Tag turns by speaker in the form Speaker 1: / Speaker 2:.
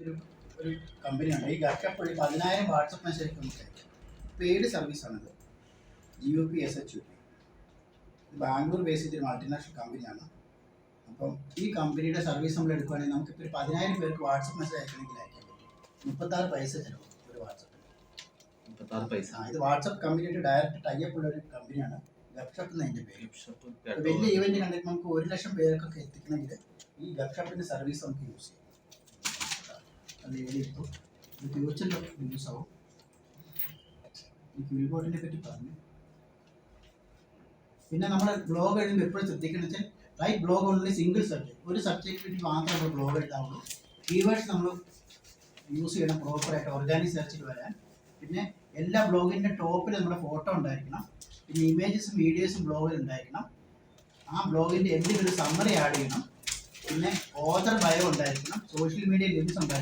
Speaker 1: ഒരു കമ്പനിയാണ്. ഈ ഗർഷപ്പ് വഴി 10,000 വാട്സപ്പ് മെസ്സേജ് നമുക്ക് പെയ്ഡ് സർവീസാണിത്. GUPSHUP ബാംഗ്ലൂർ ബേസ് ചെയ്തൊരു മൾട്ടിനാഷണൽ കമ്പനിയാണ്. അപ്പം ഈ കമ്പനിയുടെ സർവീസ് നമ്മൾ എടുക്കുകയാണെങ്കിൽ നമുക്കിപ്പോൾ 10,000 പേർക്ക് വാട്സപ്പ് മെസ്സേജ് അയക്കണമെങ്കിൽ അയക്കാൻ പറ്റും. 36 പൈസ ചിലവ് ഒരു വാട്സപ്പിൽ.
Speaker 2: 36 പൈസ.
Speaker 1: ഇത് വാട്സപ്പ് കമ്പനിയായിട്ട് ഡയറക്റ്റ് ടൈപ്പ് ഉള്ള ഒരു കമ്പനിയാണ് ഗർഷപ്പ് എന്നതിൻ്റെ പേര്. വലിയ ഈവൻറ്റ് കണ്ടിട്ട് നമുക്ക് 1,00,000 പേർക്കൊക്കെ എത്തിക്കണമെങ്കിൽ ഈ ഗർഷപ്പിൻ്റെ സർവീസ് നമുക്ക് യൂസ് ചെയ്യാം. അത് എഴുതിയിട്ടു ഇത് ഫ്യൂച്ചറിൽ യൂസ് ആവും. ഈ ക്യൂൽ ബോട്ടിനെ പറ്റി പറഞ്ഞു. പിന്നെ നമ്മൾ ബ്ലോഗ് എഴുതുമ്പോൾ എപ്പോഴും ശ്രദ്ധിക്കണം വെച്ചാൽ write blog only single subject. ഒരു സബ്ജക്റ്റ് വേണ്ടി മാത്രമേ നമ്മൾ ബ്ലോഗ് എഴുതാവുള്ളൂ. കീവേഡ്സ് നമ്മൾ യൂസ് ചെയ്യണം പ്രോപ്പറായിട്ട് ഓർഗാനിക് സെർച്ചിൽ വരാൻ. പിന്നെ എല്ലാ ബ്ലോഗിൻ്റെ ടോപ്പിൽ നമ്മുടെ ഫോട്ടോ ഉണ്ടായിരിക്കണം. പിന്നെ ഇമേജസും വീഡിയോസും ബ്ലോഗിൽ ഉണ്ടായിരിക്കണം. ആ ബ്ലോഗിൻ്റെ എന്തെങ്കിലും ഒരു സമ്മറി ആഡ് ചെയ്യണം. പിന്നെ ഓതർ ബയോ ഉണ്ടായിരിക്കണം. സോഷ്യൽ മീഡിയ ലിങ്ക്സ് ഉണ്ടായിരിക്കണം.